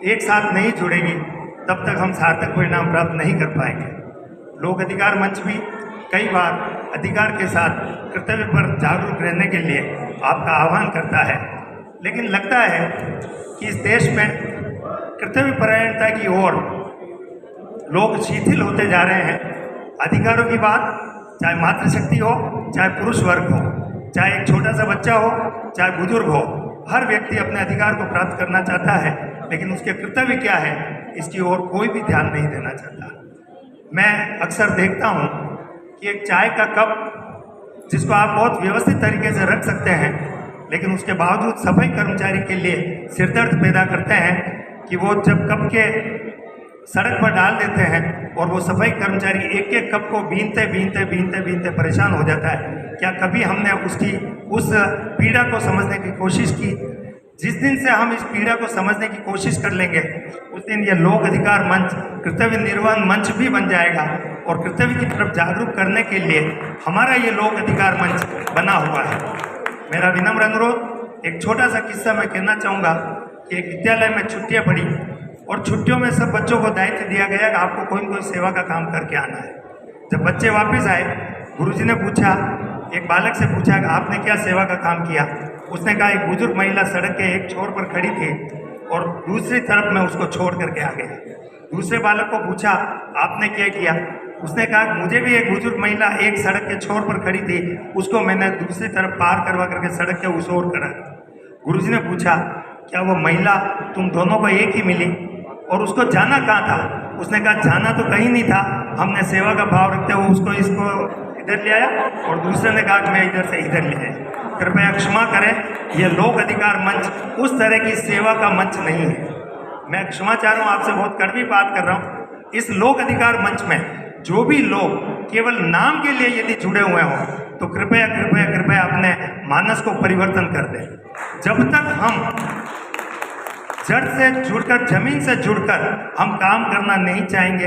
एक साथ नहीं जुड़ेगी तब तक हम सार्थक परिणाम प्राप्त नहीं कर पाएंगे। लोक अधिकार मंच भी कई बार अधिकार के साथ कर्तव्य पर जागरूक रहने के लिए आपका आह्वान करता है, लेकिन लगता है कि इस देश में कर्तव्य परायणता की ओर लोग शिथिल होते जा रहे हैं। अधिकारों की बात चाहे मातृशक्ति हो, चाहे पुरुष वर्ग हो, चाहे एक छोटा सा बच्चा हो, चाहे बुजुर्ग हो, हर व्यक्ति अपने अधिकार को प्राप्त करना चाहता है, लेकिन उसके कर्तव्य क्या है इसकी ओर कोई भी ध्यान नहीं देना चाहता। मैं अक्सर देखता हूँ कि एक चाय का कप जिसको आप बहुत व्यवस्थित तरीके से रख सकते हैं, लेकिन उसके बावजूद सफाई कर्मचारी के लिए सिरदर्द पैदा करते हैं कि वो जब कप के सड़क पर डाल देते हैं और वो सफाई कर्मचारी एक एक कप को बीनते परेशान हो जाता है। क्या कभी हमने उसकी उस पीड़ा को समझने की कोशिश की? जिस दिन से हम इस पीड़ा को समझने की कोशिश कर लेंगे उस दिन ये लोक अधिकार मंच कर्तव्य निर्वहन मंच भी बन जाएगा और कर्तव्य की तरफ जागरूक करने के लिए हमारा ये लोक अधिकार मंच बना हुआ है। मेरा विनम्र अनुरोध, एक छोटा सा किस्सा मैं कहना चाहूँगा कि एक विद्यालय में छुट्टियाँ पड़ी और छुट्टियों में सब बच्चों को दायित्व दिया गया कि आपको कोई न कोई सेवा का काम करके आना है। जब बच्चे वापस आए, गुरुजी ने पूछा, एक बालक से पूछा कि आपने क्या सेवा का काम किया? उसने कहा एक बुजुर्ग महिला सड़क के एक छोर पर खड़ी थी और दूसरी तरफ मैं उसको छोड़ करके आ गया। दूसरे बालक को पूछा आपने क्या किया? उसने कहा मुझे भी एक बुजुर्ग महिला एक सड़क के छोर पर खड़ी थी, उसको मैंने दूसरी तरफ पार करवा करके सड़क के उस ओर करा। गुरुजी ने पूछा क्या वो महिला तुम दोनों को एक ही मिली और उसको जाना कहाँ था? उसने कहा जाना तो कहीं नहीं था, हमने सेवा का भाव रखते हुए उसको इसको इधर ले आया और दूसरे ने कहा कि मैं इधर से इधर ले आया। कृपया क्षमा करें, यह लोक अधिकार मंच उस तरह की सेवा का मंच नहीं है। मैं क्षमा चाह रहा हूँ, आपसे बहुत कड़वी बात कर रहा हूँ। इस लोक अधिकार मंच में जो भी लोग केवल नाम के लिए यदि जुड़े हुए हों तो कृपया कृपया कृपया अपने मानस को परिवर्तन कर दें। जब तक हम जड़ से जुड़कर, जमीन से जुड़कर हम काम करना नहीं चाहेंगे,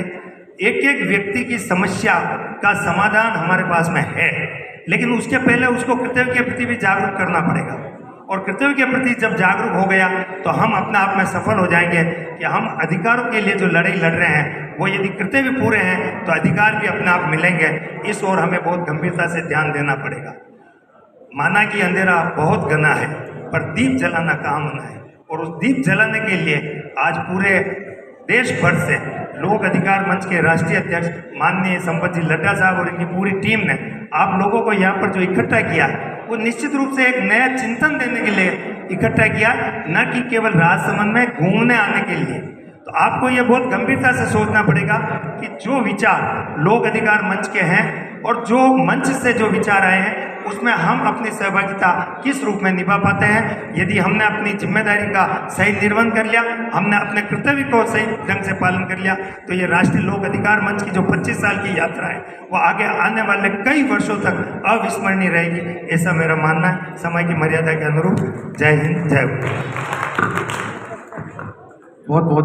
एक एक व्यक्ति की समस्या का समाधान हमारे पास में है, लेकिन उसके पहले उसको कर्तव्य के प्रति भी जागरूक करना पड़ेगा। और कर्तव्य के प्रति जब जागरूक हो गया तो हम अपने आप में सफल हो जाएंगे कि हम अधिकारों के लिए जो लड़ाई लड़ रहे हैं वो यदि कर्तव्य पूरे हैं तो अधिकार भी अपने आप मिलेंगे। इस ओर हमें बहुत गंभीरता से ध्यान देना पड़ेगा। माना कि अंधेरा बहुत घना है पर दीप जलाना कहाँ मना है, और उस दीप जलाने के लिए आज पूरे देश भर से लोक अधिकार मंच के राष्ट्रीय अध्यक्ष माननीय संपत जी लड्डा साहब और इनकी पूरी टीम ने आप लोगों को यहाँ पर जो इकट्ठा किया वो निश्चित रूप से एक नया चिंतन देने के लिए इकट्ठा किया, न कि केवल राजसमंद में घूमने आने के लिए। तो आपको ये बहुत गंभीरता से सोचना पड़ेगा कि जो विचार लोक अधिकार मंच के हैं और जो मंच से जो विचार आए हैं उसमें हम अपनी सहभागिता किस रूप में निभा पाते हैं। यदि हमने अपनी जिम्मेदारी का सही निर्वहन कर लिया, हमने अपने कर्तव्य को सही ढंग से पालन कर लिया, तो ये राष्ट्रीय लोक अधिकार मंच की जो 25 साल की यात्रा है वो आगे आने वाले कई वर्षों तक अविस्मरणीय रहेगी, ऐसा मेरा मानना है। समय की मर्यादा के अनुरूप जय हिंद, जय भारत। बहुत बहुत